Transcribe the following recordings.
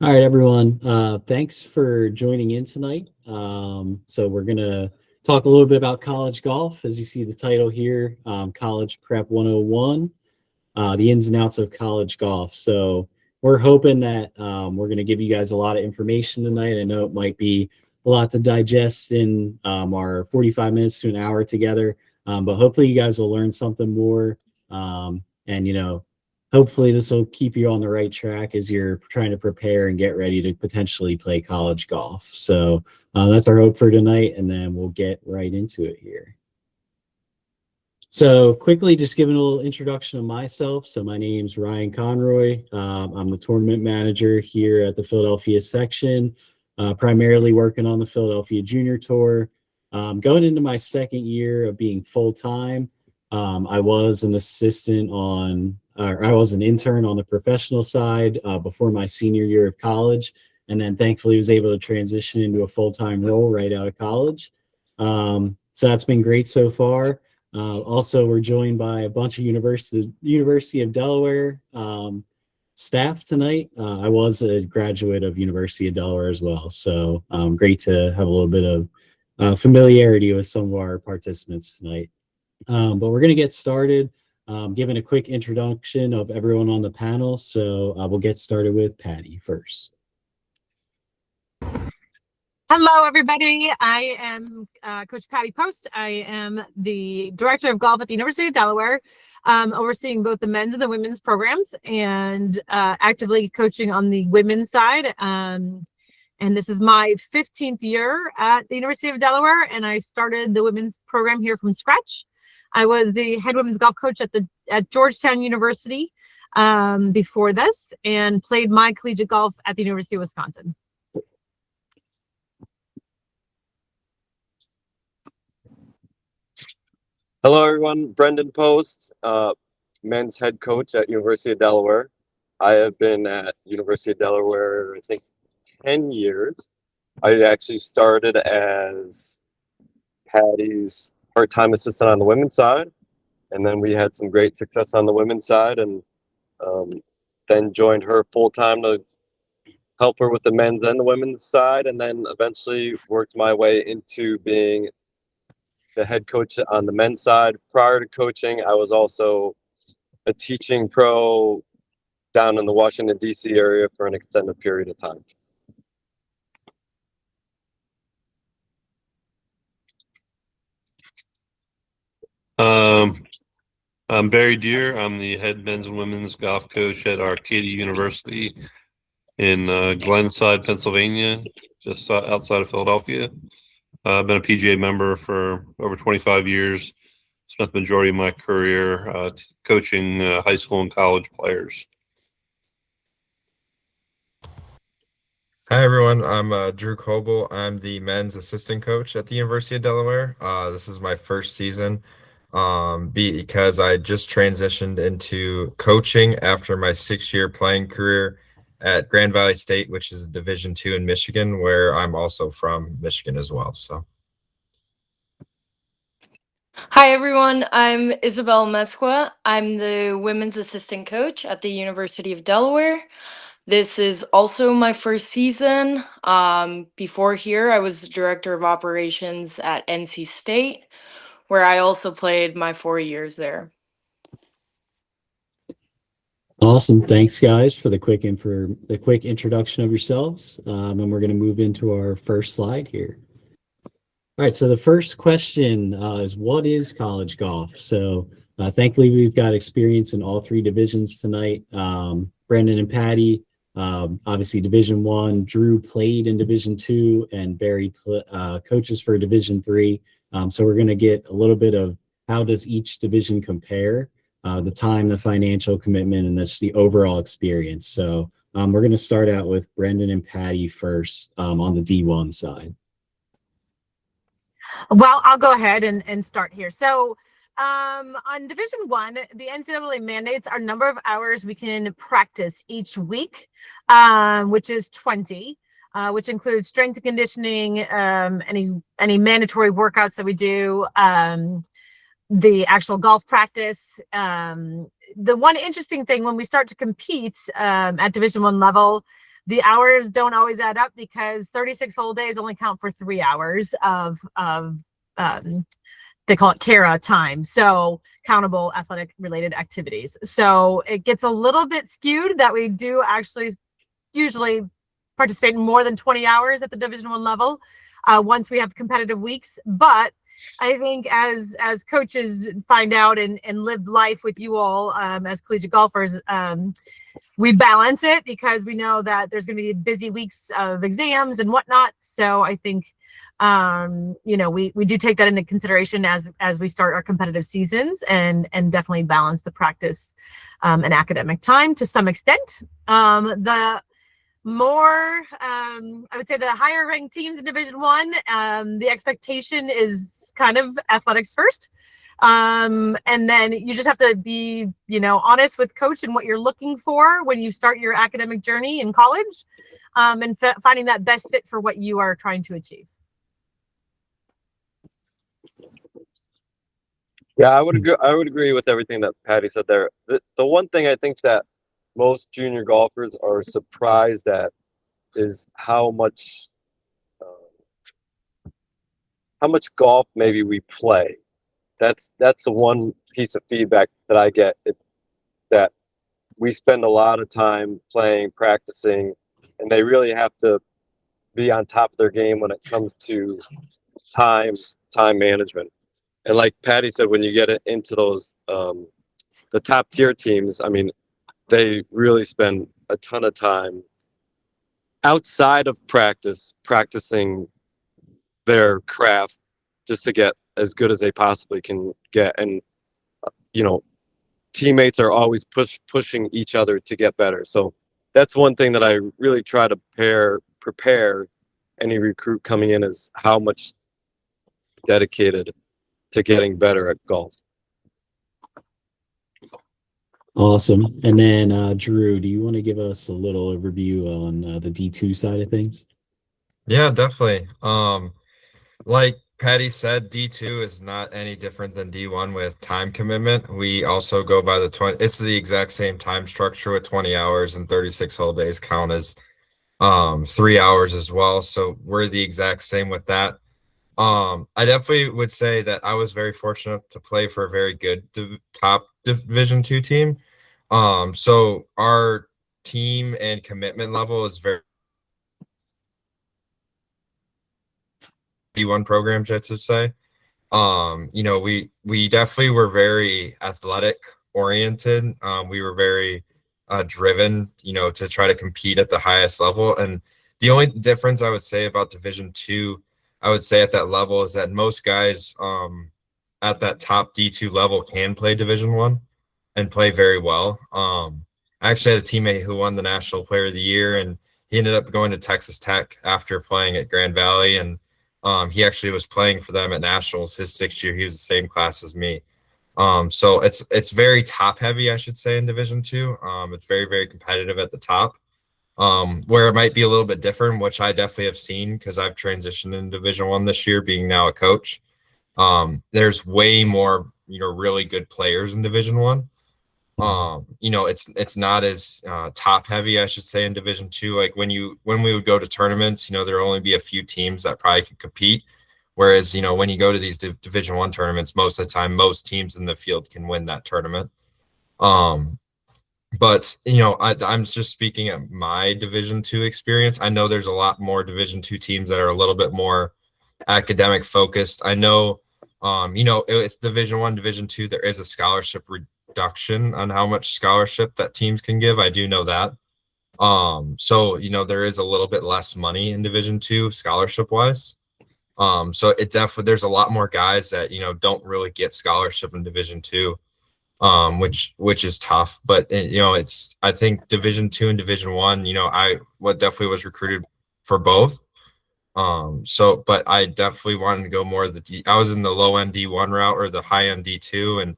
All right, everyone. Thanks for joining in tonight. So we're gonna talk a little bit about college golf. As you see the title here, College Prep 101, the ins and outs of college golf. So we're hoping that we're gonna give you guys a lot of information tonight. I know it might be a lot to digest in our 45 minutes to an hour together, but hopefully you guys will learn something more. And hopefully this will keep you on the right track as you're trying to prepare and get ready to potentially play college golf. So that's our hope for tonight, and then we'll get right into it here. So quickly, just giving a little introduction of myself. So my name's Ryan Conroy. I'm the tournament manager here at the Philadelphia section, primarily working on the Philadelphia Junior Tour. Going into my second year of being full-time, I was an I was an intern on the professional side before my senior year of college, and then thankfully was able to transition into a full-time role right out of college. So that's been great so far. Also, we're joined by a bunch of University of Delaware staff tonight. I was a graduate of University of Delaware as well, so great to have a little bit of familiarity with some of our participants tonight. But we're going to get started, giving a quick introduction of everyone on the panel. So we'll get started with Patty first. Hello, everybody. I am Coach Patty Post. I am the Director of Golf at the University of Delaware, overseeing both the men's and the women's programs, and actively coaching on the women's side. And this is my 15th year at the University of Delaware, and I started the women's program here from scratch. I was the head women's golf coach at Georgetown University before this, and played my collegiate golf at the University of Wisconsin. Hello, everyone. Brendan Post, men's head coach at University of Delaware. I have been at University of Delaware, I think, 10 years. I actually started as Patty's part-time assistant on the women's side, and then we had some great success on the women's side, and then joined her full-time to help her with the men's and the women's side, and then eventually worked my way into being the head coach on the men's side. Prior to coaching, I was also a teaching pro down in the Washington, D.C. area for an extended period of time. I'm Barry Deere. I'm the head men's and women's golf coach at Arcadia University in Glenside, Pennsylvania, just outside of Philadelphia. I've been a PGA member for over 25 years. Spent the majority of my career coaching high school and college players. Hi, everyone. I'm Drew Coble. I'm the men's assistant coach at the University of Delaware. This is my first season because I just transitioned into coaching after my 6-year playing career at Grand Valley State, which is a Division II in Michigan, where I'm also from Michigan as well. So, hi everyone, I'm Isabel Mesqua. I'm the women's assistant coach at the University of Delaware. This is also my first season. Before here, I was the director of operations at NC State, where I also played my 4 years there. Awesome. Thanks, guys, for the quick introduction of yourselves. And we're going to move into our first slide here. All right. So the first question is, what is college golf? So thankfully, we've got experience in all three divisions tonight. Brendan and Patty, obviously Division I. Drew played in Division II, and Barry coaches for Division III. So we're going to get a little bit of how does each division compare. The time, the financial commitment, and that's the overall experience. So we're going to start out with Brendan and Patty first on the D1 side. Well, I'll go ahead and start here. So on Division I, the NCAA mandates our number of hours we can practice each week, which is 20. Which includes strength and conditioning, any mandatory workouts that we do, the actual golf practice. The one interesting thing when we start to compete at Division I level, the hours don't always add up because 36 whole days only count for 3 hours of they call it CARA time, so countable athletic related activities. So it gets a little bit skewed that we do actually usually participate in more than 20 hours at the Division I level once we have competitive weeks. But I think as coaches find out and live life with you all as collegiate golfers, we balance it because we know that there's going to be busy weeks of exams and whatnot. So I think we do take that into consideration as we start our competitive seasons and definitely balance the practice and academic time to some extent. The more I would say the higher ranked teams in Division I, the expectation is kind of athletics first, and then you just have to be honest with coach and what you're looking for when you start your academic journey in college, and finding that best fit for what you are trying to achieve. Yeah, I would agree with everything that Patty said there. The one thing I think that most junior golfers are surprised at is how much golf maybe we play. That's the one piece of feedback that I get, that we spend a lot of time playing, practicing, and they really have to be on top of their game when it comes to time management. And like Patty said, when you get into those the top tier teams, I mean, they really spend a ton of time outside of practicing their craft just to get as good as they possibly can get. And teammates are always pushing each other to get better. So that's one thing that I really try to prepare any recruit coming in, is how much dedicated to getting better at golf. Awesome. And then Drew, do you want to give us a little overview on the D2 side of things? Yeah, definitely. Like Patty said, D2 is not any different than D1 with time commitment. We also go by the 20. It's the exact same time structure with 20 hours, and 36 whole days count as 3 hours as well. So we're the exact same with that. I definitely would say that I was very fortunate to play for a very good top Division II team. So our team and commitment level is very D1 programs, I should say. We definitely were very athletic oriented. We were very driven, to try to compete at the highest level. And the only difference I would say about Division II, I would say at that level, is that most guys at that top D2 level can play Division I and play very well. I actually had a teammate who won the National Player of the Year, and he ended up going to Texas Tech after playing at Grand Valley, and he actually was playing for them at Nationals his 6th year. He was the same class as me. So it's very top heavy, I should say, in Division II. It's very, very competitive at the top. Where it might be a little bit different, which I definitely have seen because I've transitioned in Division I this year, being now a coach. There's way more, really good players in Division I. It's not as top heavy, I should say, in Division II. Like when we would go to tournaments, there will only be a few teams that probably could compete. Whereas, when you go to these Division I tournaments, most of the time, most teams in the field can win that tournament. But I'm just speaking of my Division II experience. I know there's a lot more Division II teams that are a little bit more academic focused. I know, it's Division I, Division II, there is a scholarship reduction on how much scholarship that teams can give. I do know that. So there is a little bit less money in Division II scholarship wise. So it definitely, there's a lot more guys that don't really get scholarship in Division II. Which is tough, but it's, I think Division II and Division I, I definitely was recruited for both. But I definitely wanted to go more of I was in the low end D1 route or the high end D2. And,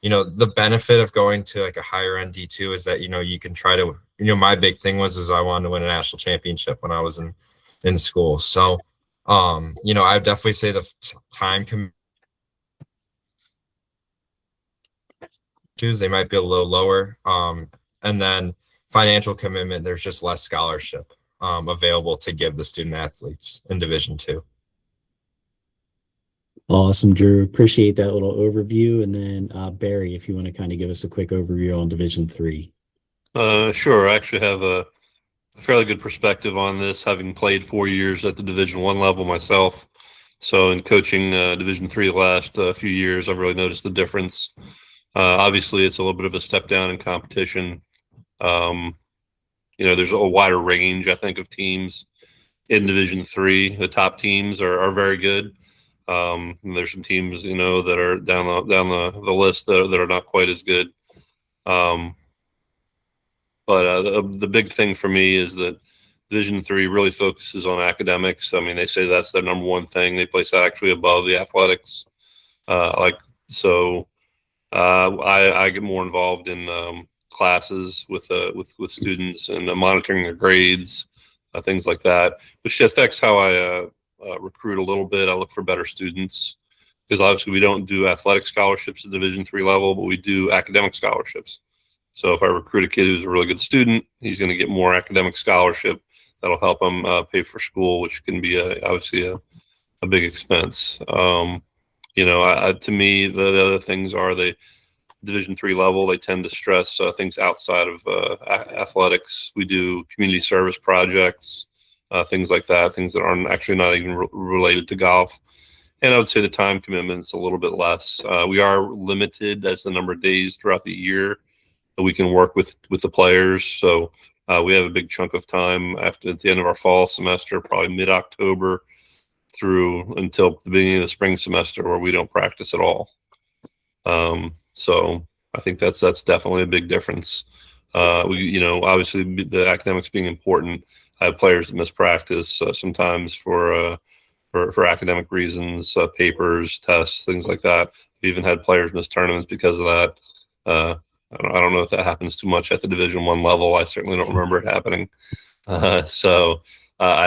the benefit of going to like a higher end D2 is that, you can try to, my big thing is I wanted to win a national championship when I was in school. So, I would definitely say the time they might be a little lower. And then financial commitment, there's just less scholarship available to give the student athletes in Division II. Awesome, Drew. Appreciate that little overview. And then Barry, if you want to kind of give us a quick overview on Division III. Sure. I actually have a fairly good perspective on this, having played 4 years at the Division I level myself. So in coaching Division III the last few years, I've really noticed the difference. Obviously, it's a little bit of a step down in competition. There's a wider range, I think, of teams in Division III. The top teams are very good. There's some teams, that are down the list that are not quite as good. But the big thing for me is that Division III really focuses on academics. I mean, they say that's their number one thing. They place that actually above the athletics. I get more involved in classes with students and monitoring their grades, things like that, which affects how I recruit a little bit. I look for better students because obviously we don't do athletic scholarships at Division III level, but we do academic scholarships. So if I recruit a kid who's a really good student, he's going to get more academic scholarship. That'll help him pay for school, which can be obviously a big expense. To me, the other things are the Division III level. They tend to stress things outside of athletics. We do community service projects, things like that, things that aren't actually not even related to golf. And I would say the time commitment's a little bit less. We are limited as the number of days throughout the year that we can work with the players. So we have a big chunk of time at the end of our fall semester, probably mid-October through until the beginning of the spring semester, where we don't practice at all. So I think that's definitely a big difference. Obviously the academics being important, I have players that miss practice sometimes for academic reasons, papers, tests, things like that. We even had players miss tournaments because of that. I don't know if that happens too much at the Division I level. I certainly don't remember it happening. I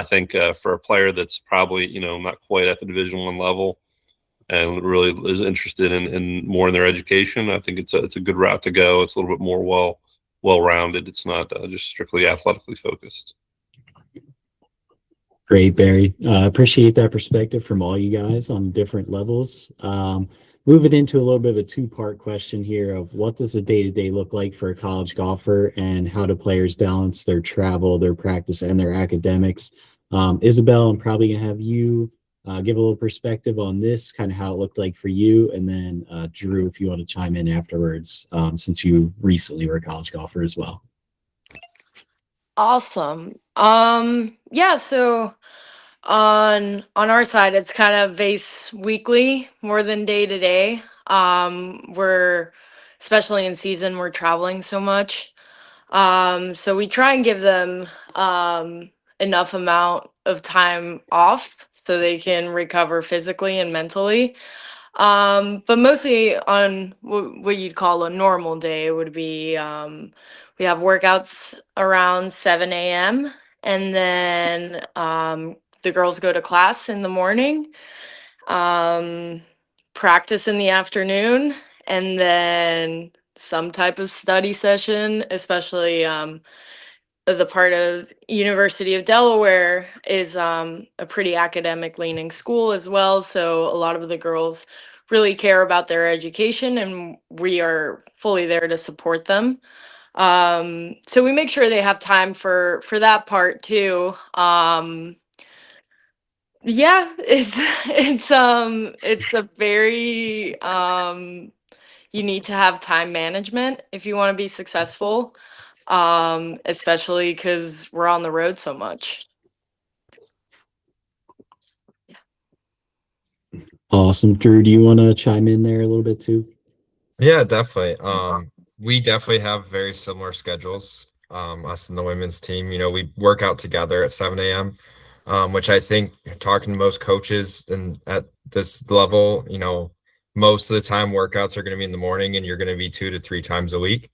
think for a player that's probably not quite at the Division I level and really is interested in more in their education, I think it's a good route to go. It's a little bit more well-rounded. It's not just strictly athletically focused. Great, Barry. Appreciate that perspective from all you guys on different levels. Moving into a little bit of a two-part question here of what does a day-to-day look like for a college golfer and how do players balance their travel, their practice, and their academics? Isabel, I'm probably going to have you give a little perspective on this, kind of how it looked like for you. And then Drew, if you want to chime in afterwards, since you recently were a college golfer as well. Awesome. So on our side, it's kind of based weekly more than day to day. We're especially in season, we're traveling so much. So we try and give them enough amount of time off so they can recover physically and mentally. But mostly on what you'd call a normal day would be we have workouts around 7 a.m. and then the girls go to class in the morning, practice in the afternoon, and then some type of study session, especially the part of University of Delaware is a pretty academic leaning school as well. So a lot of the girls really care about their education and we are fully there to support them. So we make sure they have time for that part too. It's a very you need to have time management if you want to be successful, especially because we're on the road so much. Awesome. Drew, do you want to chime in there a little bit too? Yeah, definitely. We definitely have very similar schedules. Us and the women's team, we work out together at 7 a.m., which I think talking to most coaches and at this level, most of the time workouts are going to be in the morning and you're going to be 2 to 3 times a week.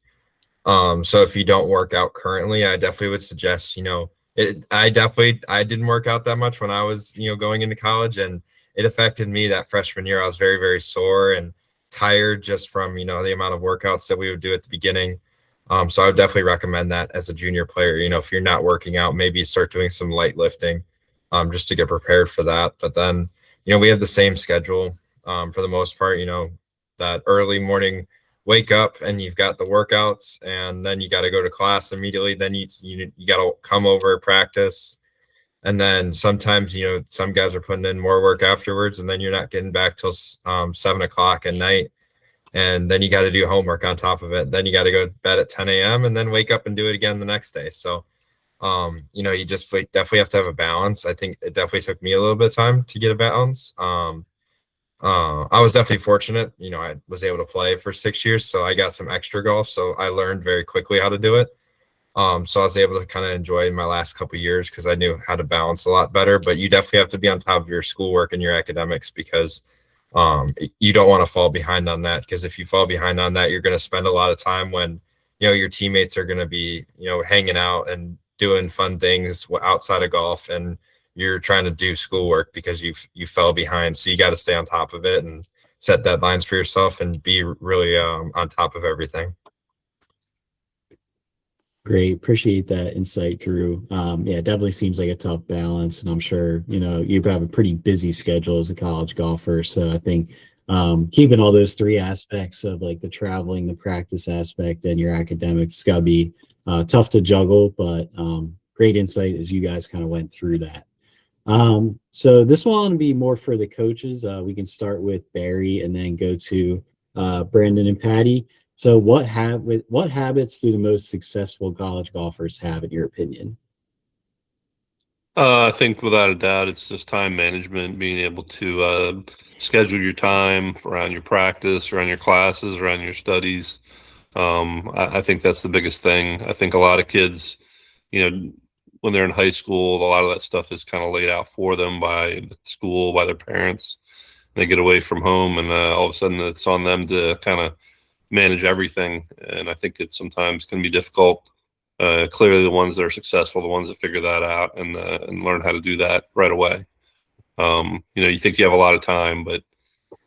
So if you don't work out currently, I definitely would suggest, I didn't work out that much when I was, going into college, and it affected me that freshman year. I was very, very sore and tired just from, the amount of workouts that we would do at the beginning. So I would definitely recommend that as a junior player. If you're not working out, maybe start doing some light lifting, just to get prepared for that. But then, we have the same schedule, for the most part, that early morning wake up and you've got the workouts and then you got to go to class immediately. Then you got to come over, practice. And then sometimes, some guys are putting in more work afterwards and then you're not getting back till 7 o'clock at night. And then you got to do homework on top of it. Then you got to go to bed at 10 a.m. and then wake up and do it again the next day. So, you just definitely have to have a balance. I think it definitely took me a little bit of time to get a balance. I was definitely fortunate. I was able to play for 6 years, so I got some extra golf. So I learned very quickly how to do it. So I was able to kind of enjoy my last couple of years because I knew how to balance a lot better. But you definitely have to be on top of your schoolwork and your academics because you don't want to fall behind on that. Because if you fall behind on that, you're going to spend a lot of time when your teammates are going to be hanging out and doing fun things outside of golf, and you're trying to do schoolwork because you fell behind. So you got to stay on top of it and set deadlines for yourself and be really on top of everything. Great. Appreciate that insight, Drew. Yeah, it definitely seems like a tough balance. And I'm sure, you have a pretty busy schedule as a college golfer. So I think keeping all those three aspects of like the traveling, the practice aspect, and your academics is got to be tough to juggle, but great insight as you guys kind of went through that. So this one will be more for the coaches. We can start with Barry and then go to Brandon and Patty. So what habits do the most successful college golfers have, in your opinion? I think without a doubt, it's just time management, being able to schedule your time around your practice, around your classes, around your studies. I think that's the biggest thing. I think a lot of kids, when they're in high school, a lot of that stuff is kind of laid out for them by the school, by their parents. They get away from home and all of a sudden it's on them to kind of manage everything. And I think it sometimes can be difficult. Clearly the ones that are successful, the ones that figure that out and learn how to do that right away. You think you have a lot of time, but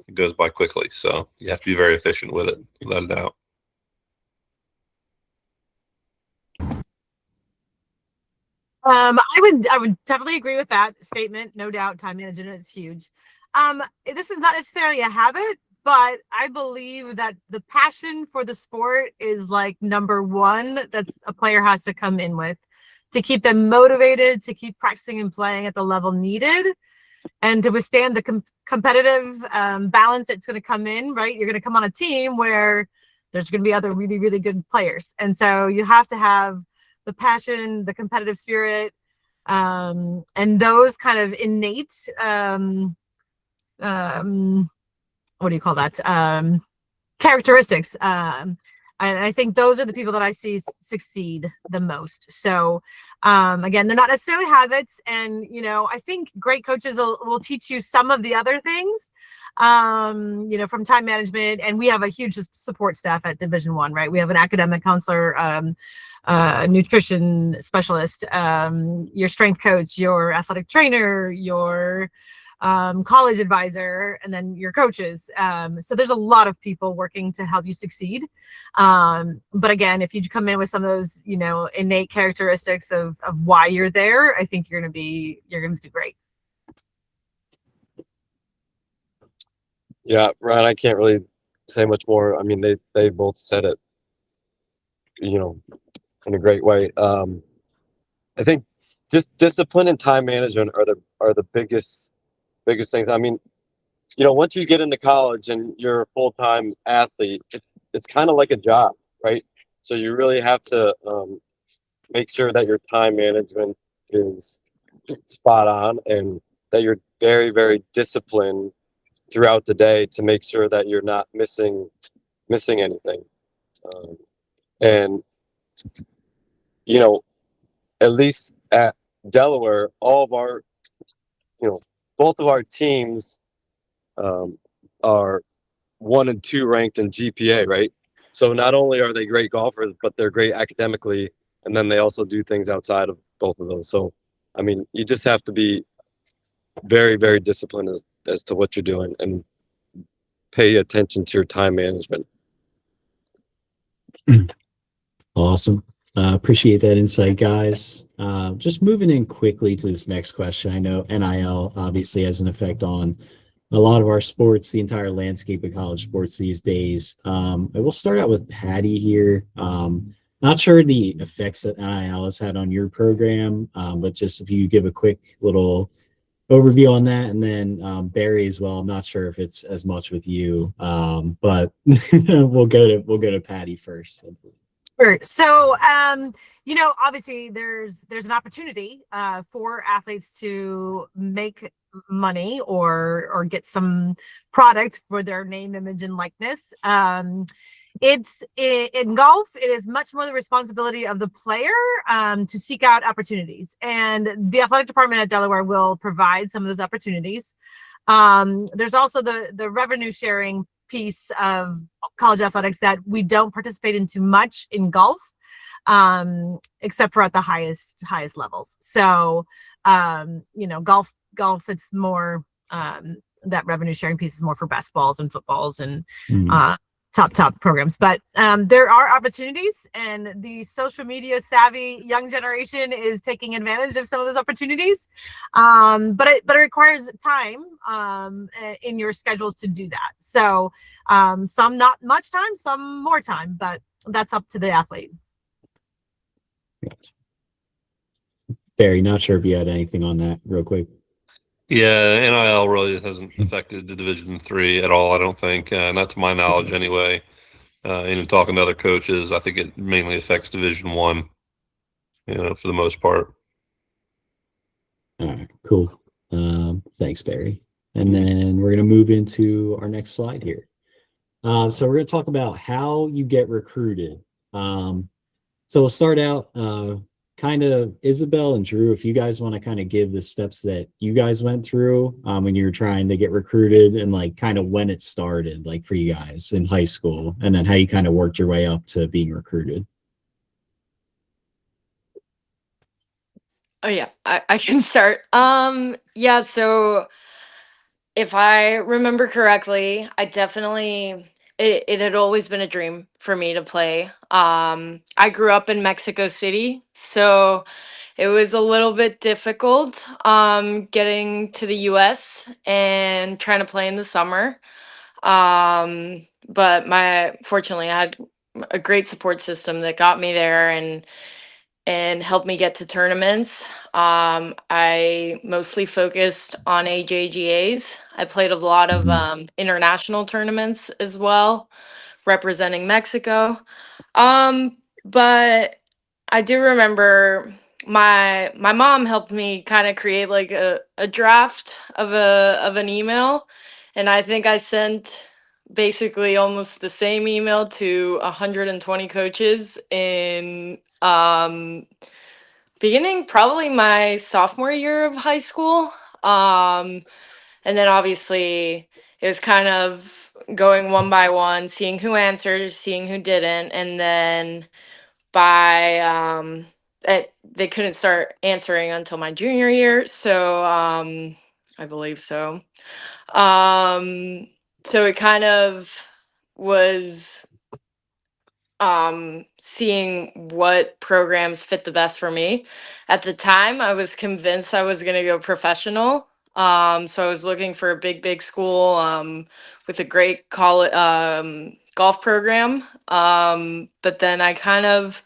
it goes by quickly. So you have to be very efficient with it, without a doubt. I would definitely agree with that statement. No doubt, time management is huge. This is not necessarily a habit, but I believe that the passion for the sport is like number one that's a player has to come in with to keep them motivated, to keep practicing and playing at the level needed, and to withstand the competitive balance that's going to come in, right? You're going to come on a team where there's going to be other really, really good players. And so you have to have the passion, the competitive spirit, and those kind of innate what do you call that? Characteristics. And I think those are the people that I see succeed the most. So again, they're not necessarily habits. And, I think great coaches will teach you some of the other things, from time management. And we have a huge support staff at Division I, right? We have an academic counselor, nutrition specialist, your strength coach, your athletic trainer, your college advisor, and then your coaches. So there's a lot of people working to help you succeed. But again, if you come in with some of those, innate characteristics of why you're there, I think you're going to do great. Yeah, Ryan, I can't really say much more. I mean, they both said it, in a great way. I think just discipline and time management are the biggest things. I mean, once you get into college and you're a full-time athlete, it's kind of like a job, right? So you really have to make sure that your time management is spot on and that you're very, very disciplined throughout the day to make sure that you're not missing anything. And at least at Delaware, all of our, both of our teams are 1 and 2 ranked in GPA, right? So not only are they great golfers, but they're great academically, and then they also do things outside of both of those. So, I mean, you just have to be very, very disciplined as to what you're doing and pay attention to your time management. Awesome. Appreciate that insight, guys. Just moving in quickly to this next question. I know NIL obviously has an effect on a lot of our sports, the entire landscape of college sports these days. I will start out with Patty here. Not sure the effects that NIL has had on your program, but just if you give a quick little overview on that, and then Barry as well. I'm not sure if it's as much with you, but we'll go to Patty first. Sure. So, obviously there's an opportunity for athletes to make money or get some product for their name, image, and likeness. It's in golf, it is much more the responsibility of the player to seek out opportunities, and the athletic department at Delaware will provide some of those opportunities. There's also the revenue sharing piece of college athletics that we don't participate in too much in golf, except for at the highest levels. So, golf, it's more that revenue sharing piece is more for basketballs and footballs and top programs. But there are opportunities, and the social media savvy young generation is taking advantage of some of those opportunities. But it requires time in your schedules to do that. So some not much time, some more time, but that's up to the athlete. Barry, not sure if you had anything on that real quick. Yeah, NIL really hasn't affected the Division III at all, I don't think. Not to my knowledge anyway. And talking to other coaches, I think it mainly affects Division I, for the most part. All right, cool. Thanks, Barry. And then we're going to move into our next slide here. So we're going to talk about how you get recruited. So we'll start out kind of Isabel and Drew, if you guys want to kind of give the steps that you guys went through when you were trying to get recruited, and like kind of when it started, like for you guys in high school, and then how you kind of worked your way up to being recruited. Oh yeah, I can start. Yeah, so if I remember correctly, I definitely it had always been a dream for me to play. I grew up in Mexico City, so it was a little bit difficult getting to the US and trying to play in the summer. But fortunately I had a great support system that got me there and helped me get to tournaments. I mostly focused on AJGAs. I played a lot of international tournaments as well, representing Mexico. But I do remember my mom helped me kind of create like a draft of an email, and I think I sent basically almost the same email to 120 coaches in beginning probably my sophomore year of high school. And then obviously it was kind of going one by one, seeing who answered, seeing who didn't, and then they couldn't start answering until my junior year, so I believe so. So it kind of was seeing what programs fit the best for me. At the time, I was convinced I was going to go professional. So I was looking for a big school with a great college golf program. But then I kind of,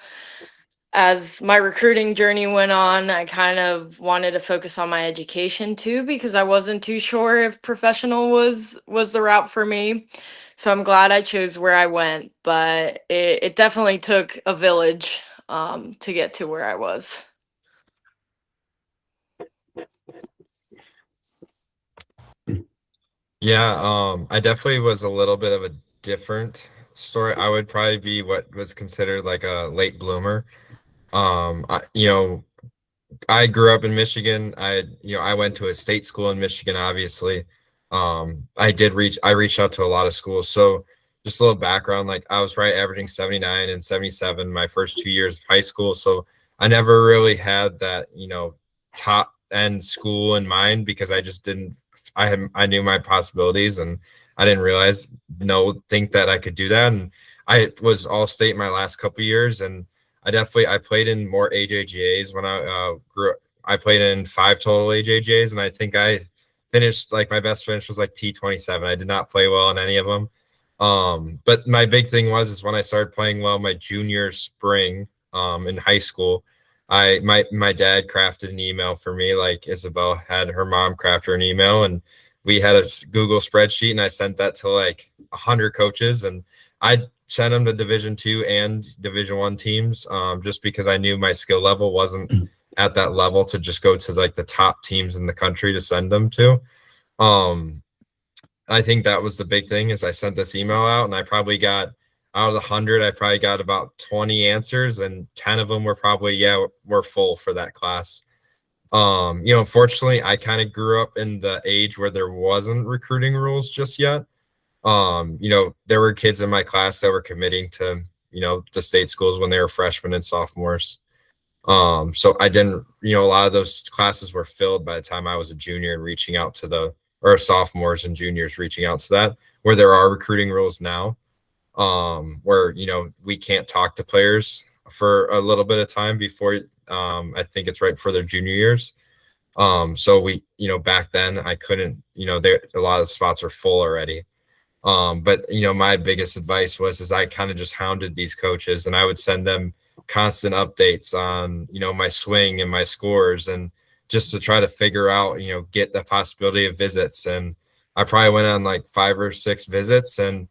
as my recruiting journey went on, I kind of wanted to focus on my education too, because I wasn't too sure if professional was the route for me. So I'm glad I chose where I went, but it definitely took a village to get to where I was. Yeah, I definitely was a little bit of a different story. I would probably be what was considered like a late bloomer. I grew up in Michigan. I went to a state school in Michigan, obviously. I reached out to a lot of schools. So just a little background, like I was right averaging 79 and 77 my first 2 years of high school. So I never really had that, top end school in mind, because I just didn't, I knew my possibilities, and I didn't think that I could do that. And I was all state my last couple years, and I played in more AJGAs when I grew up. I played in 5 total AJGAs, and I think I finished like my best finish was like T27. I did not play well in any of them. But my big thing is when I started playing well my junior spring in high school, my dad crafted an email for me. Like Isabel had her mom craft her an email, and we had a Google spreadsheet, and I sent that to like 100 coaches, and I sent them to Division II and Division I teams, just because I knew my skill level wasn't at that level to just go to like the top teams in the country to send them to. I think that was the big thing is I sent this email out, and I probably got out of the 100, I probably got about 20 answers, and 10 of them were probably, yeah, we're full for that class. Unfortunately, I kind of grew up in the age where there wasn't recruiting rules just yet. There were kids in my class that were committing to, the state schools when they were freshmen and sophomores. So I didn't, a lot of those classes were filled by the time I was a junior and reaching out to or sophomores and juniors reaching out to that, where there are recruiting rules now, where, we can't talk to players for a little bit of time before, I think it's right for their junior years. So we, back then I couldn't, a lot of spots are full already. But my biggest advice is I kind of just hounded these coaches, and I would send them constant updates on, my swing and my scores, and just to try to figure out, get the possibility of visits. And I probably went on like 5 or 6 visits, and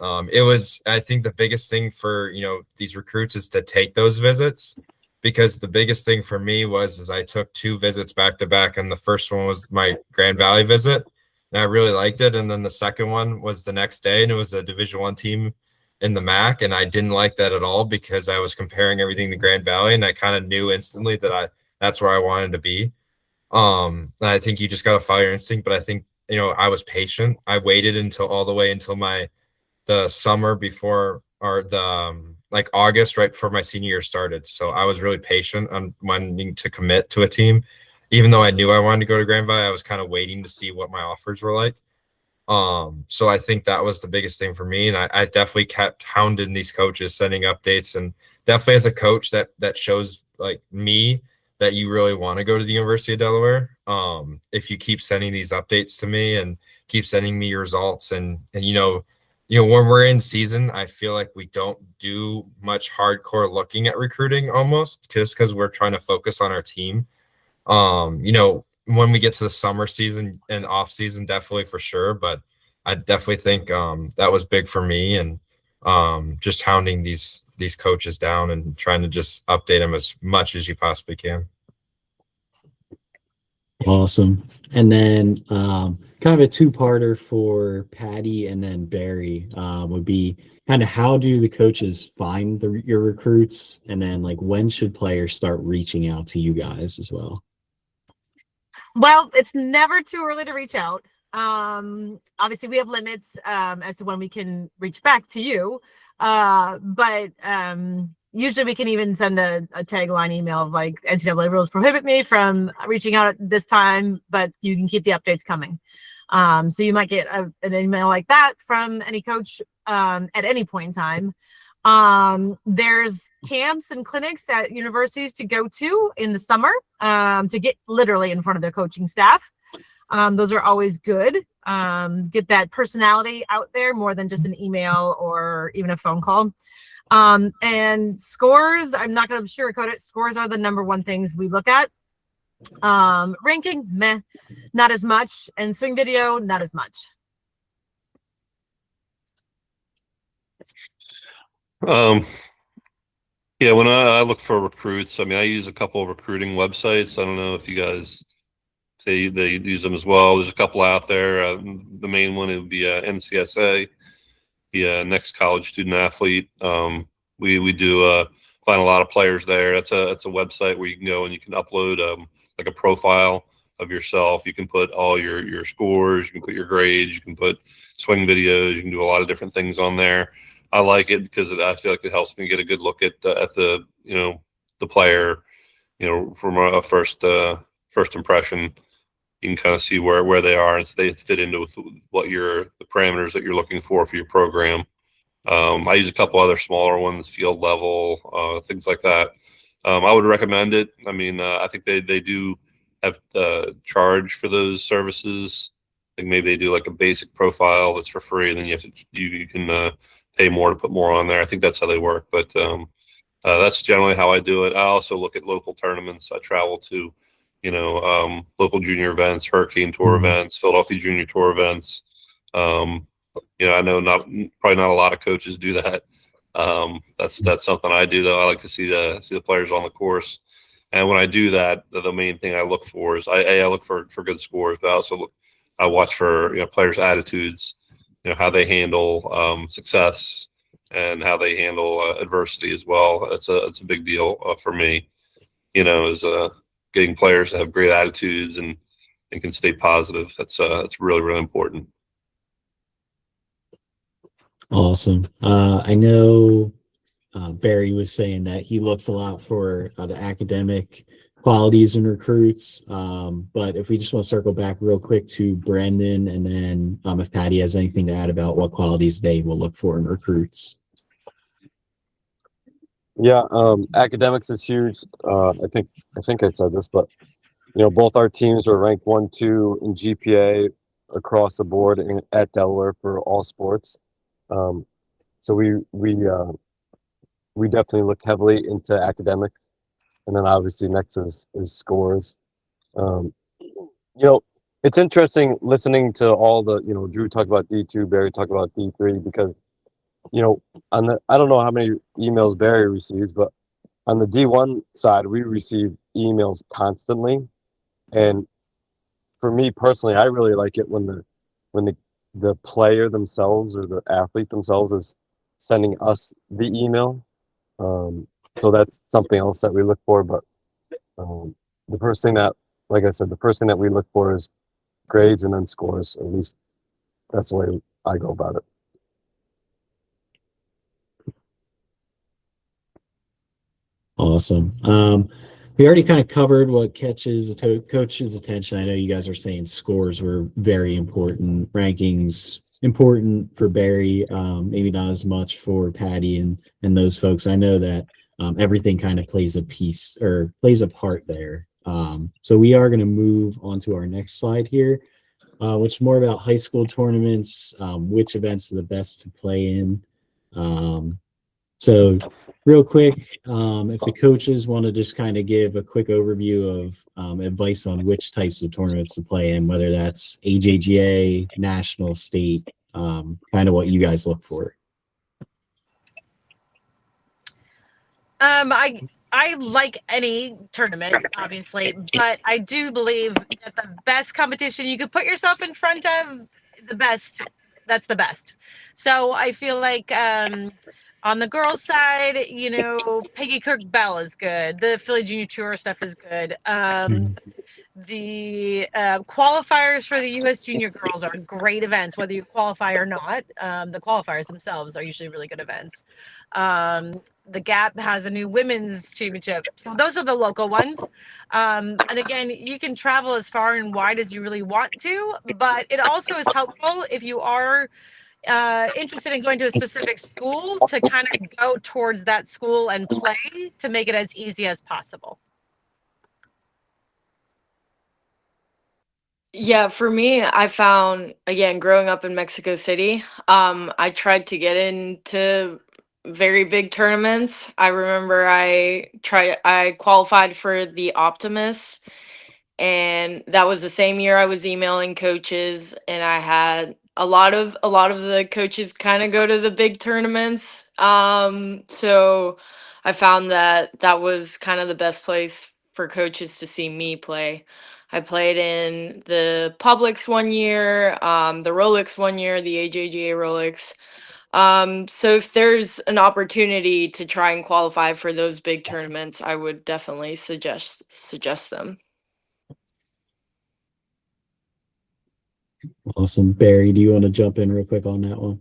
I think the biggest thing for, these recruits is to take those visits, because the biggest thing for me is I took 2 visits back to back, and the first one was my Grand Valley visit, and I really liked it. And then the second one was the next day, and it was a Division I team in the MAC, and I didn't like that at all because I was comparing everything to Grand Valley, and I kind of knew instantly that that's where I wanted to be. And I think you just got to follow your instinct, but I think, I was patient. I waited until all the way until the summer before, or the like August, right before my senior year started. So I was really patient on wanting to commit to a team. Even though I knew I wanted to go to Grand Valley, I was kind of waiting to see what my offers were like. So I think that was the biggest thing for me. And I definitely kept hounding these coaches, sending updates, and definitely as a coach that shows like me that you really want to go to the University of Delaware. If you keep sending these updates to me and keep sending me your results, and when we're in season, I feel like we don't do much hardcore looking at recruiting almost, just because we're trying to focus on our team. When we get to the summer season and off season, definitely for sure. But I definitely think that was big for me, and just hounding these coaches down and trying to just update them as much as you possibly can. Awesome. And then kind of a 2-parter for Patty and then Barry would be kind of how do the coaches find your recruits, and then like when should players start reaching out to you guys as well? Well, it's never too early to reach out. Obviously we have limits as to when we can reach back to you. But usually we can even send a tagline email of like, NCAA rules prohibit me from reaching out at this time, but you can keep the updates coming. So you might get an email like that from any coach at any point in time. There's camps and clinics at universities to go to in the summer to get literally in front of their coaching staff. Those are always good. Get that personality out there more than just an email or even a phone call. And scores, I'm not going to sugarcoat it. Scores are the number one things we look at. Ranking, meh, not as much. And swing video, not as much. Yeah, when I look for recruits, I mean, I use a couple of recruiting websites. I don't know if you guys say they use them as well. There's a couple out there. The main one would be NCSA, the Next College Student Athlete. We do find a lot of players there. It's a website where you can go and you can upload like a profile of yourself. You can put all your scores, you can put your grades, you can put swing videos, you can do a lot of different things on there. I like it because I feel like it helps me get a good look at the the player, from a first impression. You can kind of see where they are and so they fit into with what the parameters that you're looking for your program. I use a couple other smaller ones, field level, things like that. I would recommend it. I mean, I think they do have charge for those services. I think maybe they do like a basic profile that's for free, and then you can pay more to put more on there. I think that's how they work, but that's generally how I do it. I also look at local tournaments. I travel to, local junior events, Hurricane Tour events, Philadelphia Junior Tour events. I know probably not a lot of coaches do that. That's something I do though. I like to see the players on the course, and when I do that, the main thing I look for is I look for good scores, but I watch for players' attitudes, how they handle success and how they handle adversity as well. It's a big deal for me. Is getting players to have great attitudes and can stay positive. That's really, really important. Awesome. I know Barry was saying that he looks a lot for the academic qualities in recruits. But if we just want to circle back real quick to Brendan, and then if Patty has anything to add about what qualities they will look for in recruits. Yeah, academics is huge. I think I said this, but both our teams were ranked 1, 2 in GPA across the board at Delaware for all sports. So we definitely look heavily into academics, and then obviously next is scores. It's interesting listening to all the Drew talk about D2, Barry talk about D3, because I don't know how many emails Barry receives, but on the D1 side, we receive emails constantly. And for me personally, I really like it when the player themselves or the athlete themselves is sending us the email. So that's something else that we look for. But the first thing that, like I said, the first thing that we look for is grades and then scores. At least that's the way I go about it. Awesome. We already kind of covered what catches a coach's attention. I know you guys are saying scores were very important, rankings important for Barry, maybe not as much for Patty and those folks. I know that everything kind of plays a part there. So we are going to move on to our next slide here, which is more about high school tournaments, which events are the best to play in. So real quick, if the coaches want to just kind of give a quick overview of advice on which types of tournaments to play in, whether that's AJGA, national, state, kind of what you guys look for. I like any tournament, obviously, but I do believe that the best competition you could put yourself in front of, the best, that's the best. So I feel like on the girls' side, Peggy Kirk Bell is good. The Philly Junior Tour stuff is good. The qualifiers for the U.S. Junior Girls are great events, whether you qualify or not. The qualifiers themselves are usually really good events. The Gap has a new women's championship. So those are the local ones. And again, you can travel as far and wide as you really want to, but it also is helpful if you are interested in going to a specific school to kind of go towards that school and play to make it as easy as possible. Yeah, for me, I found, again, growing up in Mexico City, I tried to get into very big tournaments. I remember I qualified for the Optimus, and that was the same year I was emailing coaches, and I had a lot of the coaches kind of go to the big tournaments. So I found that was kind of the best place for coaches to see me play. I played in the Publix one year, the Rolex one year, the AJGA Rolex. So if there's an opportunity to try and qualify for those big tournaments, I would definitely suggest them. Awesome. Barry, do you want to jump in real quick on that one?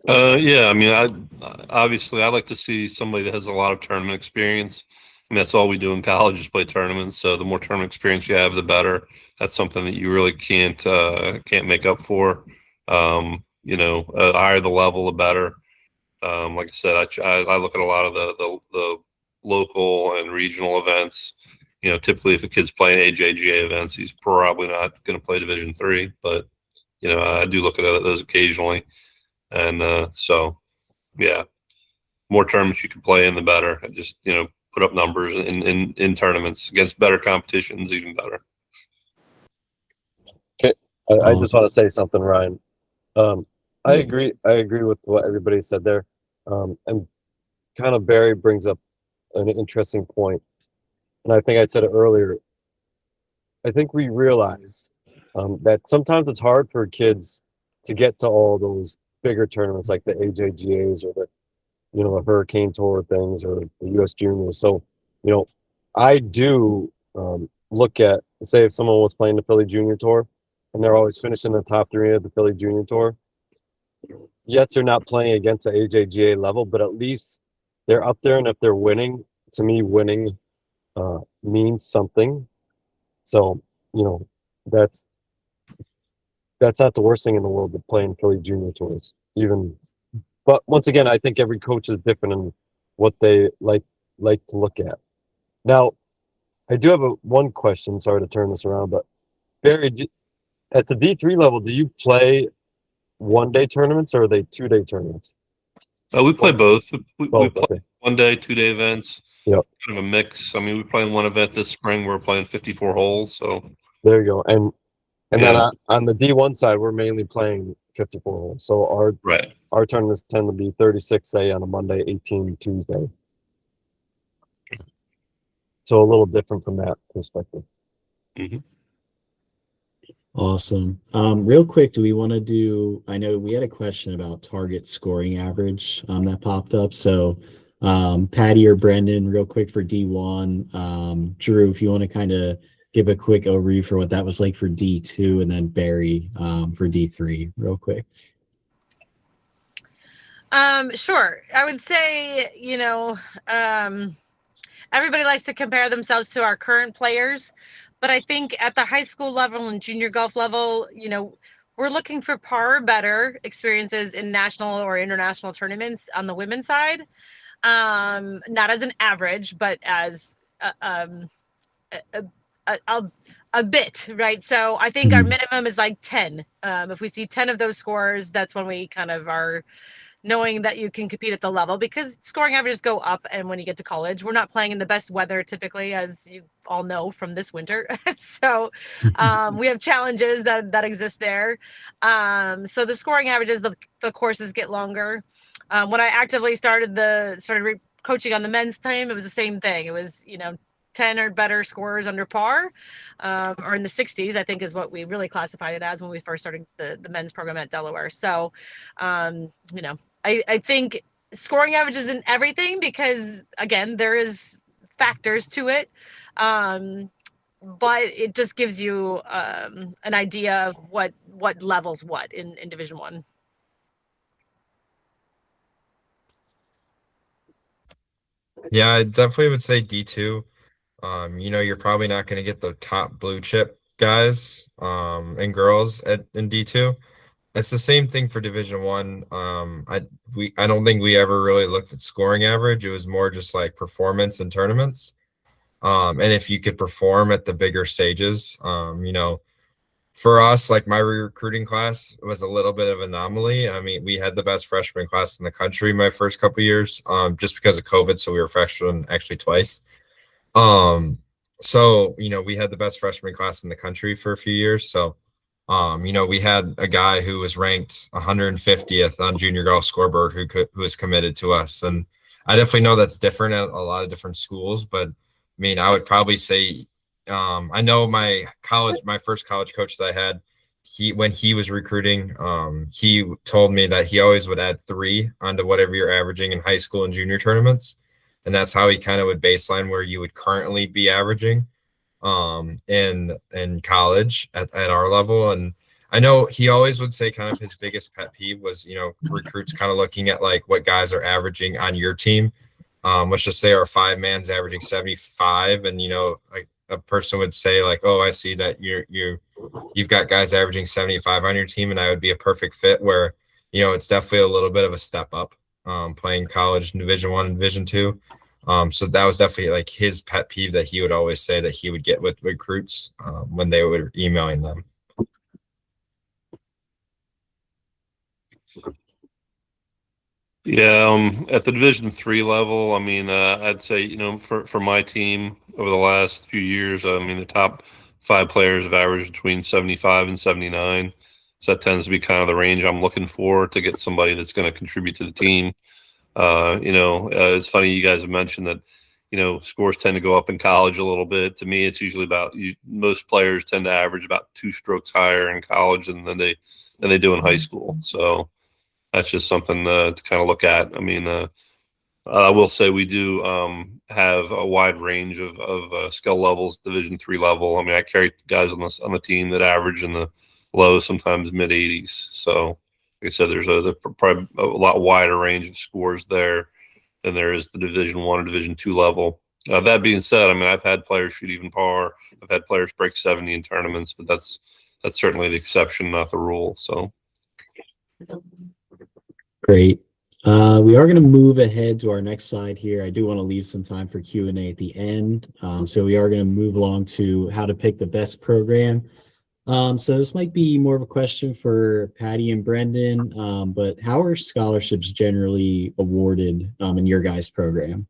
Yeah, I mean, I like to see somebody that has a lot of tournament experience. And that's all we do in college is play tournaments. So the more tournament experience you have, the better. That's something that you really can't make up for. The higher the level, the better. Like I said, I look at a lot of the local and regional events. Typically if a kid's playing AJGA events, he's probably not going to play Division III, but I do look at those occasionally. And so, yeah, more tournaments you can play in, the better. And just, put up numbers in tournaments against better competitions, even better. Okay, I just Awesome. want to say something, Ryan. I agree with what everybody said there. And kind of Barry brings up an interesting point. And I think I said it earlier. I think we realize that sometimes it's hard for kids to get to all those bigger tournaments like the AJGAs or the Hurricane Tour things or the US Juniors. So, I do look at, say, if someone was playing the Philly Junior Tour and they're always finishing the top 3 of the Philly Junior Tour. Yes, they're not playing against the AJGA level, but at least they're up there. And if they're winning, to me, winning means something. So, that's not the worst thing in the world to play in Philly Junior Tours. But once again, I think every coach is different in what they like to look at. Now, I do have one question. Sorry to turn this around, but Barry, at the D3 level, do you play one-day tournaments or are they 2-day tournaments? We play both. We Both, play okay. 1-day, 2-day events. Yep. Kind of a mix. I mean, we're playing one event this spring. We're playing 54 holes. So There you go. And then Yeah. on the D1 side, we're mainly playing 54 holes. So right. our tournaments tend to be 36A on a Monday, 18 Tuesday. So a little different from that perspective. Mm-hmm. Awesome. Real quick, do we want to do, I know we had a question about target scoring average that popped up. So Patty or Brendan, real quick for D1. Drew, if you want to kind of give a quick overview for what that was like for D2, and then Barry for D3 real quick. Sure. I would say, everybody likes to compare themselves to our current players, but I think at the high school level and junior golf level, we're looking for par or better experiences in national or international tournaments on the women's side. Not as an average, but as a bit, right? So I think our minimum is like 10. If we see 10 of those scores, that's when we kind of are knowing that you can compete at the level, because scoring averages go up. And when you get to college, we're not playing in the best weather typically, as you all know from this winter. So we have challenges that exist there. So the scoring averages, the courses get longer. When I actively started coaching on the men's team, it was the same thing. It was, 10 or better scores under par, or in the 60s, I think is what we really classified it as when we first started the men's program at Delaware. So, I think scoring average isn't everything, because again, there is factors to it. But it just gives you an idea of what levels what in Division I. Yeah, I definitely would say D2. You're probably not going to get the top blue chip guys and girls in D2. It's the same thing for Division One. I don't think we ever really looked at scoring average. It was more just like performance in tournaments. And if you could perform at the bigger stages, for us, like my recruiting class was a little bit of an anomaly. I mean, we had the best freshman class in the country my first couple of years, just because of COVID. So we were freshmen actually twice. So, we had the best freshman class in the country for a few years. So, we had a guy who was ranked 150th on Junior Golf Scoreboard who was committed to us. And I definitely know that's different at a lot of different schools, but I mean, I would probably say, I know my first college coach that I had, when he was recruiting, he told me that he always would add 3 onto whatever you're averaging in high school and junior tournaments. And that's how he kind of would baseline where you would currently be averaging in college at our level. And I know he always would say kind of his biggest pet peeve was, recruits kind of looking at like what guys are averaging on your team. Let's just say our 5-man's averaging 75, and like a person would say like, oh, I see that you've got guys averaging 75 on your team, and I would be a perfect fit, where it's definitely a little bit of a step up. playing college in Division I and Division II. So that was definitely like his pet peeve that he would always say that he would get with recruits when they were emailing them. Yeah, at the Division III level, I mean, I'd say, for my team over the last few years, I mean, the top 5 players have averaged between 75 and 79. So that tends to be kind of the range I'm looking for to get somebody that's going to contribute to the team. It's funny you guys have mentioned that, scores tend to go up in college a little bit. To me, it's usually most players tend to average about 2 strokes higher in college than they do in high school. So that's just something to kind of look at. I mean, I will say we do have a wide range of skill levels, Division III level. I mean, I carry guys on the team that average in the low, sometimes mid 80s. So, like I said, there's probably a lot wider range of scores there than there is the Division I or Division II level. That being said, I mean, I've had players shoot even par. I've had players break 70 in tournaments, but that's certainly the exception, not the rule. So. Great. We are going to move ahead to our next slide here. I do want to leave some time for Q&A at the end. So we are going to move along to how to pick the best program. So this might be more of a question for Patty and Brendan, but how are scholarships generally awarded in your guys' program?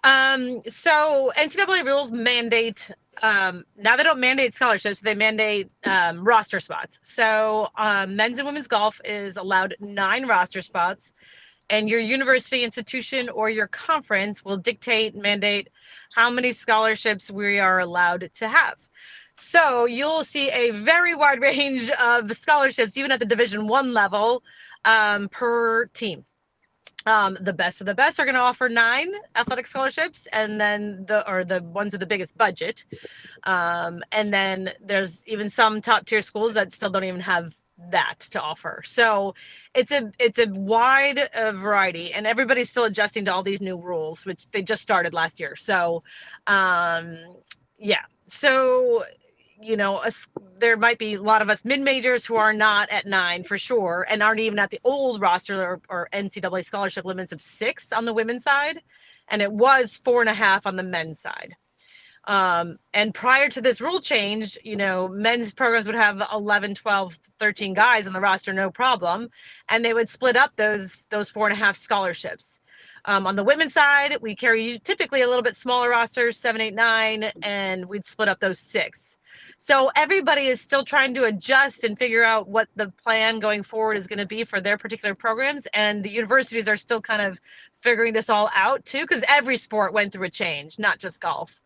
So NCAA rules mandate, now they don't mandate scholarships, they mandate roster spots. So men's and women's golf is allowed 9 roster spots, and your university, institution, or your conference will mandate how many scholarships we are allowed to have. So you'll see a very wide range of scholarships, even at the Division I level, per team. The best of the best are going to offer 9 athletic scholarships, and then the ones with the biggest budget. And then there's even some top tier schools that still don't even have that to offer. So it's a wide variety, and everybody's still adjusting to all these new rules, which they just started last year. So, yeah. So, there might be a lot of us mid-majors who are not at 9 for sure, and aren't even at the old roster or NCAA scholarship limits of 6 on the women's side, and it was 4.5 on the men's side. And prior to this rule change, men's programs would have 11, 12, 13 guys on the roster, no problem, and they would split up those 4.5 scholarships. On the women's side, we carry typically a little bit smaller rosters, 7, 8, 9, and we'd split up those 6. So everybody is still trying to adjust and figure out what the plan going forward is going to be for their particular programs. And the universities are still kind of figuring this all out too, because every sport went through a change, not just golf.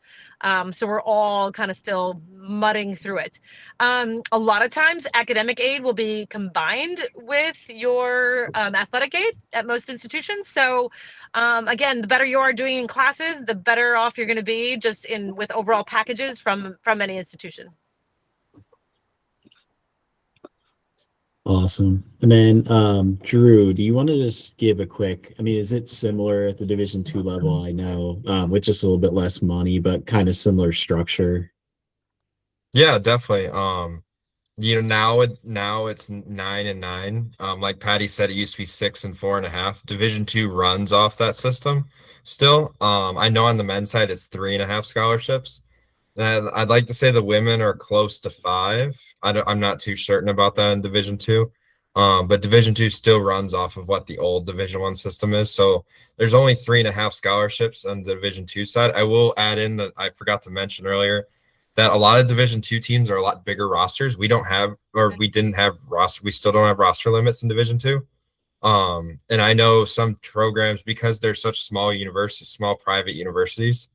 So we're all kind of still mudding through it. A lot of times academic aid will be combined with your athletic aid at most institutions. So again, the better you are doing in classes, the better off you're going to be just with overall packages from any institution. Awesome. And then, Drew, do you want to just give a quick, I mean, is it similar at the Division II level? I know, with just a little bit less money, but kind of similar structure. Yeah, definitely. Now it's 9 and 9. Like Patty said, it used to be 6 and 4.5. Division II runs off that system still. I know on the men's side it's 3.5 scholarships. And I'd like to say the women are close to 5. I'm not too certain about that in Division II. But Division II still runs off of what the old Division I system is. So there's only 3.5 scholarships on the Division II side. I will add in that I forgot to mention earlier that a lot of Division II teams are a lot bigger rosters. We didn't have roster. We still don't have roster limits in Division II. And I know some programs, because they're such small private universities,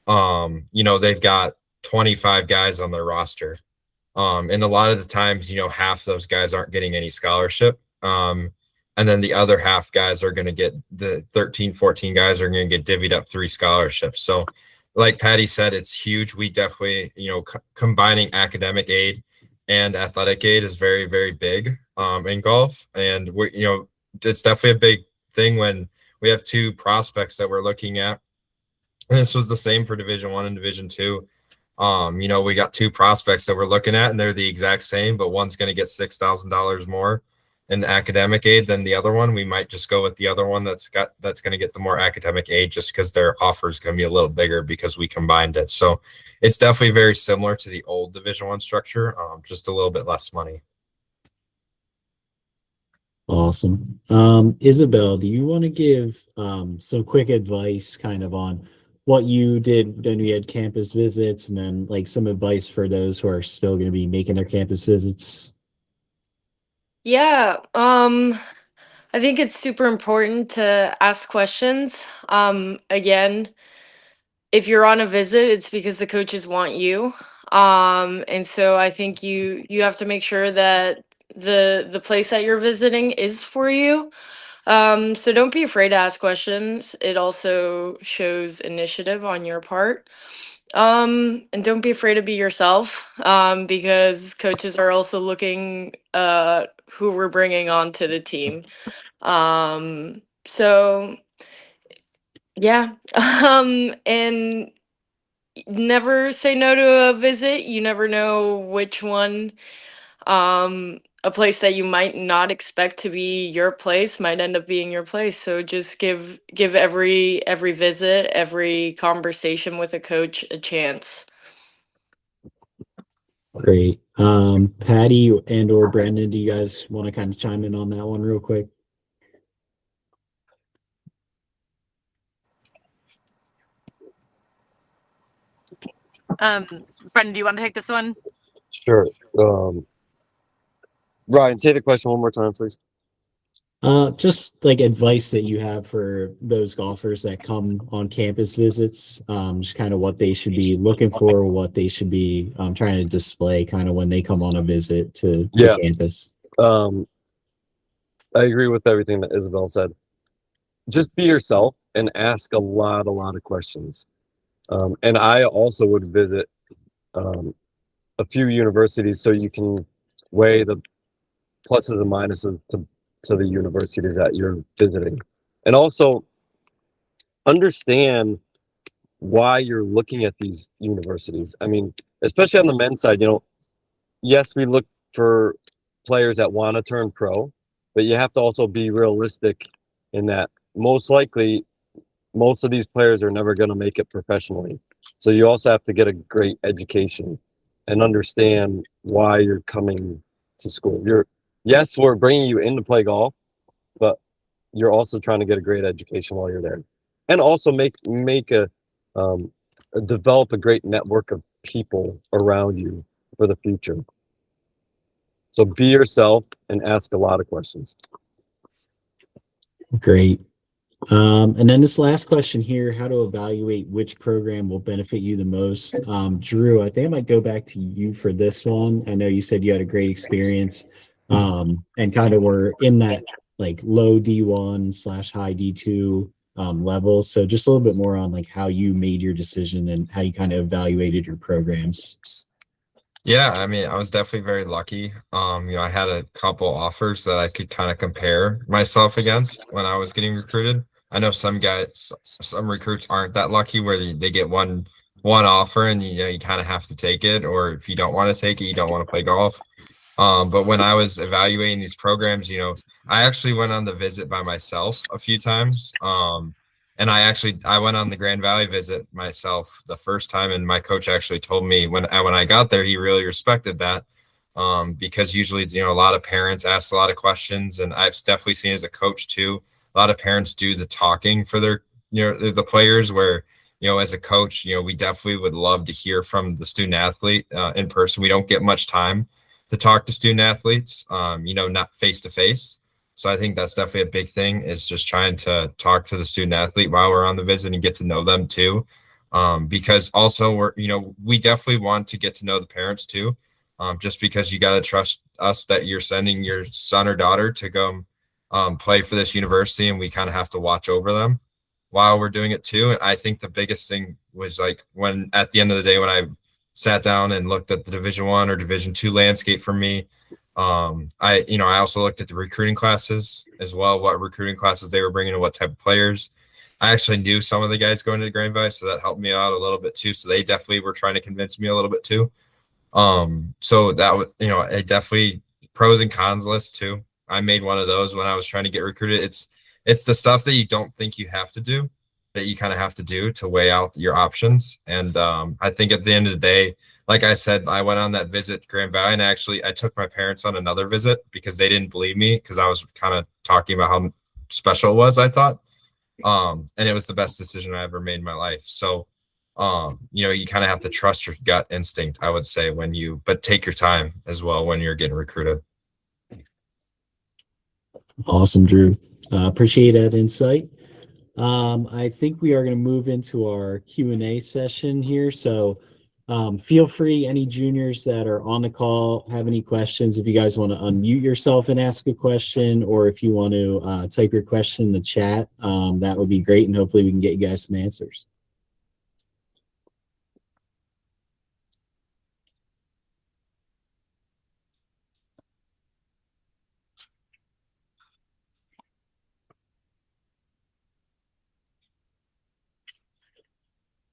they've got 25 guys on their roster. And a lot of the times, half those guys aren't getting any scholarship. And then the other half guys are going to get the 13, 14 guys are going to get divvied up 3 scholarships. So like Patty said, it's huge. We definitely, combining academic aid and athletic aid is very, very big in golf. And it's definitely a big thing when we have 2 prospects that we're looking at. And this was the same for Division I and Division II. We got 2 prospects that we're looking at, and they're the exact same, but one's going to get $6,000 more, an academic aid than the other one, we might just go with the other one that's going to get the more academic aid, just because their offer is going to be a little bigger because we combined it. So it's definitely very similar to the old Division I structure, just a little bit less money. Awesome. Isabel, do you want to give some quick advice kind of on what you did when you had campus visits, and then like some advice for those who are still going to be making their campus visits? Yeah, I think it's super important to ask questions. Again, if you're on a visit, it's because the coaches want you. And so I think you have to make sure that the place that you're visiting is for you. So don't be afraid to ask questions. It also shows initiative on your part. And don't be afraid to be yourself, because coaches are also looking who we're bringing onto the team. So yeah, and never say no to a visit. You never know which one, a place that you might not expect to be your place might end up being your place. So just give every visit, every conversation with a coach a chance. Great. Patty and or Brandon, do you guys want to kind of chime in on that one real quick? Brendan, do you want to take this one? Sure. Ryan, say the question one more time, please. Just like advice that you have for those golfers that come on campus visits, just kind of what they should be looking for, what they should be trying to display kind of when they come on a visit to Yeah. campus. I agree with everything that Isabel said. Just be yourself and ask a lot of questions. And I also would visit a few universities so you can weigh the pluses and minuses to the universities that you're visiting. And also understand why you're looking at these universities. I mean, especially on the men's side, yes, we look for players that want to turn pro, but you have to also be realistic in that most likely most of these players are never going to make it professionally. So you also have to get a great education and understand why you're coming to school. Yes, we're bringing you in to play golf, but you're also trying to get a great education while you're there, and also develop a great network of people around you for the future. So be yourself and ask a lot of questions. Great. And then this last question here, how to evaluate which program will benefit you the most. Drew, I think I might go back to you for this one. I know you said you had a great experience and kind of were in that like low D1 / high D2 level. So just a little bit more on like how you made your decision and how you kind of evaluated your programs. Yeah, I mean, I was definitely very lucky. I had a couple offers that I could kind of compare myself against when I was getting recruited. I know some recruits aren't that lucky where they get one offer and you kind of have to take it, or if you don't want to take it, you don't want to play golf. But when I was evaluating these programs, I actually went on the visit by myself a few times. And I went on the Grand Valley visit myself the first time, and my coach actually told me when I got there, he really respected that, because usually, a lot of parents ask a lot of questions, and I've definitely seen as a coach too, a lot of parents do the talking for their, the players, where, as a coach, we definitely would love to hear from the student athlete in person. We don't get much time to talk to student athletes, not face to face. So I think that's definitely a big thing, is just trying to talk to the student athlete while we're on the visit and get to know them too. Because also we definitely want to get to know the parents too. Just because you got to trust us that you're sending your son or daughter to go play for this university, and we kind of have to watch over them while we're doing it too. And I think the biggest thing was like when at the end of the day, when I sat down and looked at the Division I or Division II landscape for me, I also looked at the recruiting classes as well, what recruiting classes they were bringing and what type of players. I actually knew some of the guys going to the Grand Valley, so that helped me out a little bit too. So they definitely were trying to convince me a little bit too. So that was, it definitely pros and cons list too. I made one of those when I was trying to get recruited. It's the stuff that you don't think you have to do, that you kind of have to do to weigh out your options. And I think at the end of the day, like I said, I went on that visit to Grand Valley, and actually I took my parents on another visit because they didn't believe me because I was kind of talking about how special it was, I thought. And it was the best decision I ever made in my life. So, you kind of have to trust your gut instinct, I would say, but take your time as well when you're getting recruited. Awesome, Drew. Appreciate that insight. I think we are going to move into our Q&A session here. So feel free, any juniors that are on the call, have any questions, if you guys want to unmute yourself and ask a question, or if you want to type your question in the chat, that would be great. And hopefully we can get you guys some answers.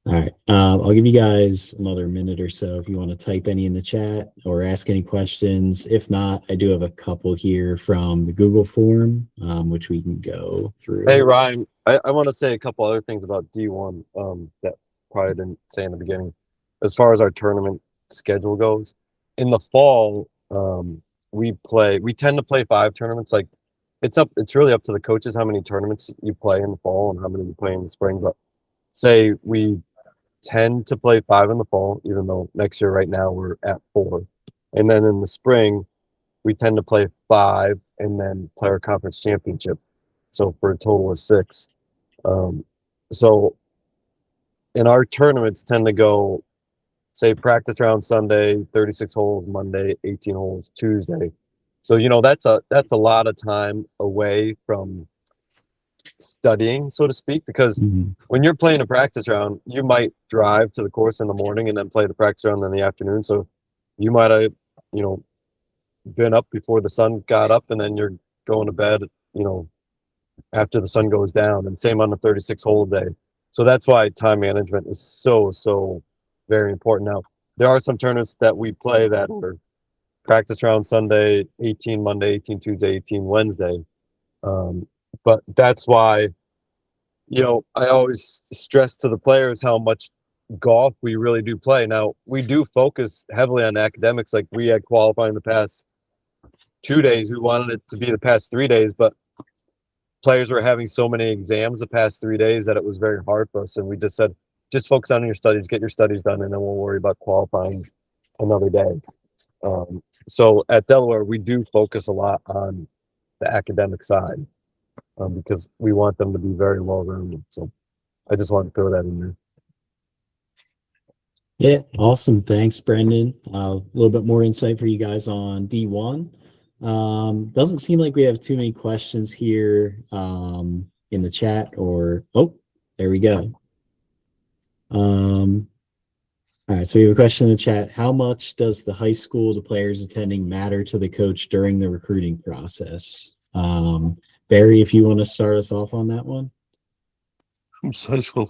All right. I'll give you guys another minute or so if you want to type any in the chat or ask any questions. If not, I do have a couple here from the Google form, which we can go through. Hey, Ryan, I want to say a couple other things about D1 that probably didn't say in the beginning. As far as our tournament schedule goes, in the fall, we tend to play 5 tournaments. Like it's really up to the coaches how many tournaments you play in the fall and how many you play in the spring. But say we tend to play 5 in the fall, even though next year right now we're at 4. And then in the spring, we tend to play 5 and then play our conference championship. So for a total of 6. So in our tournaments tend to go, say, practice round Sunday, 36 holes, Monday, 18 holes, Tuesday. So, that's a lot of time away from studying, so to speak, because when you're playing a practice round, you might drive to the course in the morning and then play the practice round in the afternoon. So you might have, been up before the sun got up, and then you're going to bed, after the sun goes down, and same on the 36 hole day. So that's why time management is so very important. Now, there are some tournaments that we play that are practice round Sunday, 18 Monday, 18 Tuesday, 18 Wednesday. But that's why, I always stress to the players how much golf we really do play. Now, we do focus heavily on academics. Like we had qualifying the past 2 days. We wanted it to be the past 3 days, but players were having so many exams the past 3 days that it was very hard for us. And we just said, just focus on your studies, get your studies done, and then we'll worry about qualifying another day. So at Delaware, we do focus a lot on the academic side. Because we want them to be very well-rounded. So I just want to throw that in there. Yeah, awesome. Thanks, Brendan. A little bit more insight for you guys on D1. Doesn't seem like we have too many questions here in the chat there we go. All right, so we have a question in the chat. How much does the high school the players attending matter to the coach during the recruiting process? Barry, if you want to start us off on that one. High school.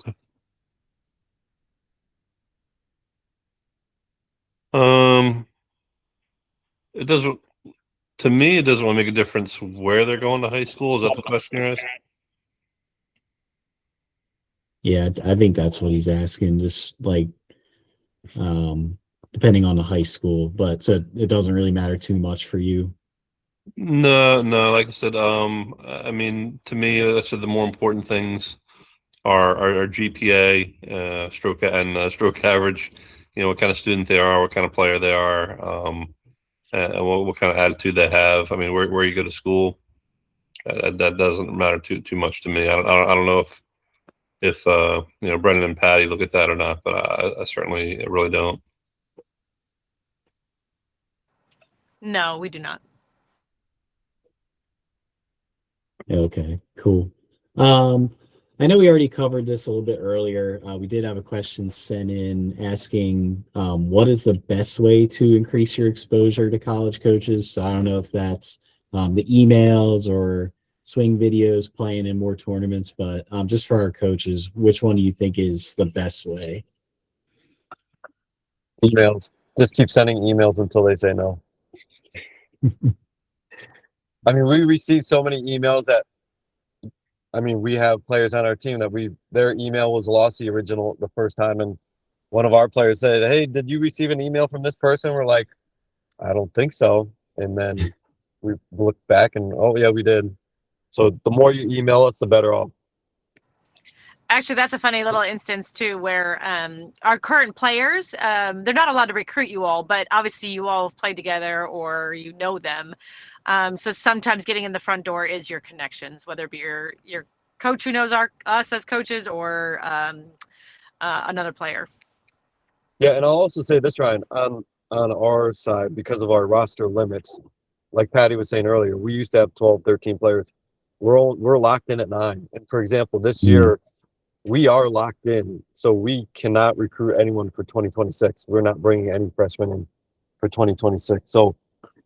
It doesn't. To me, it doesn't really make a difference where they're going to high school. Is that the question you're asking? Yeah, I think that's what he's asking. Just like, depending on the high school, but so it doesn't really matter too much for you. No. Like I said, I mean, to me, I said the more important things are GPA, stroke average. What kind of student they are, what kind of player they are, and what kind of attitude they have. I mean, where you go to school, that doesn't matter too much to me. I don't know if Brendan and Patty look at that or not, but I certainly really don't. No, we do not. Okay, cool. I know we already covered this a little bit earlier. We did have a question sent in asking what is the best way to increase your exposure to college coaches? So I don't know if that's the emails or swing videos, playing in more tournaments, but just for our coaches, which one do you think is the best way? Emails. Just keep sending emails until they say no. I mean, we receive so many emails that, I mean, we have players on our team that their email was lost the first time, and one of our players said, "Hey, did you receive an email from this person?" We're like, "I don't think so." And then we looked back and, oh yeah, we did. So the more you email us, the better off. Actually, that's a funny little instance too, where our current players, they're not allowed to recruit you all, but obviously you all have played together or you know them. So sometimes getting in the front door is your connections, whether it be your coach who knows us as coaches or another player. Yeah, and I'll also say this, Ryan, on our side, because of our roster limits, like Patty was saying earlier, we used to have 12, 13 players. We're locked in at 9. And for example, this year we are locked in, so we cannot recruit anyone for 2026. We're not bringing any freshmen in for 2026. So,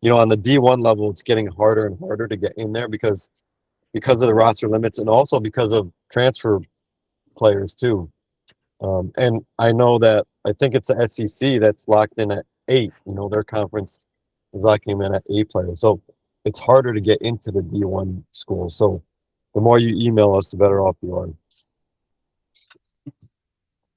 on the D1 level, it's getting harder and harder to get in there because of the roster limits and also because of transfer players too. And I know that I think it's the SEC that's locked in at 8. Their conference is locking in at 8 players. So it's harder to get into the D1 school. So the more you email us, the better off you are.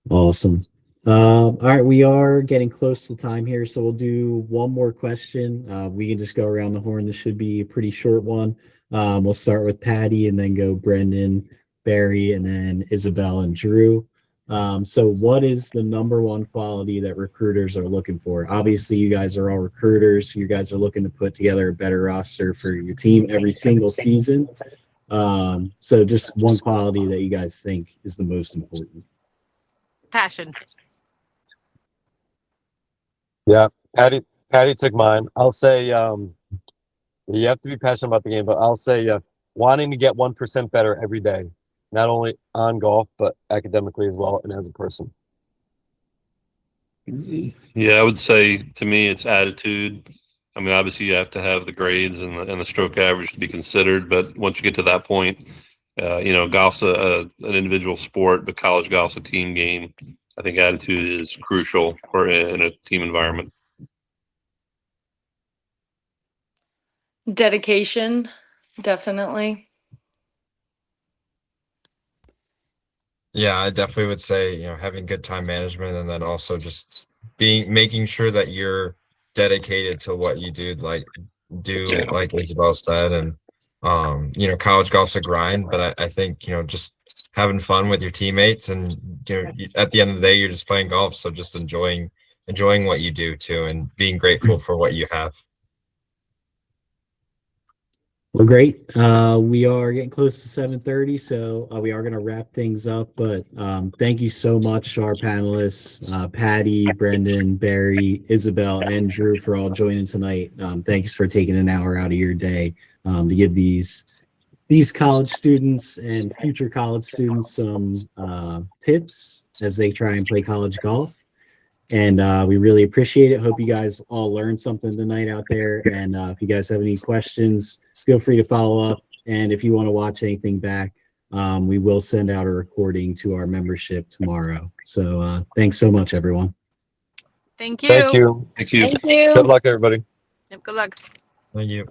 Awesome. All right, we are getting close to time here, so we'll do one more question. We can just go around the horn. This should be a pretty short one. We'll start with Patty and then go Brendan, Barry, and then Isabel and Drew. So what is the number one quality that recruiters are looking for? Obviously, you guys are all recruiters. You guys are looking to put together a better roster for your team every single season. So just one quality that you guys think is the most important. Passion. Yeah, Patty took mine. I'll say you have to be passionate about the game, but I'll say wanting to get 1% better every day, not only on golf but academically as well and as a person. Yeah, I would say to me it's attitude. I mean, obviously you have to have the grades and the stroke average to be considered, but once you get to that point, golf's an individual sport, but college golf's a team game. I think attitude is crucial in a team environment. Dedication, definitely. Yeah, I definitely would say, having good time management and then also just making sure that you're dedicated to what you do, like Isabel said. And, college golf's a grind, but I think, just having fun with your teammates and, at the end of the day, you're just playing golf. So just enjoying what you do too, and being grateful for what you have. Well, great. We are getting close to 7:30, so we are going to wrap things up. But thank you so much to our panelists, Patty, Brendan, Barry, Isabel, and Drew for all joining tonight. Thanks for taking an hour out of your day to give these college students and future college students some tips as they try and play college golf. And we really appreciate it. Hope you guys all learned something tonight out there. And if you guys have any questions, feel free to follow up. And if you want to watch anything back, we will send out a recording to our membership tomorrow. So thanks so much, everyone. Thank you. Thank you. Thank you. Thank you. Good luck, everybody. Yep, good luck. Thank you.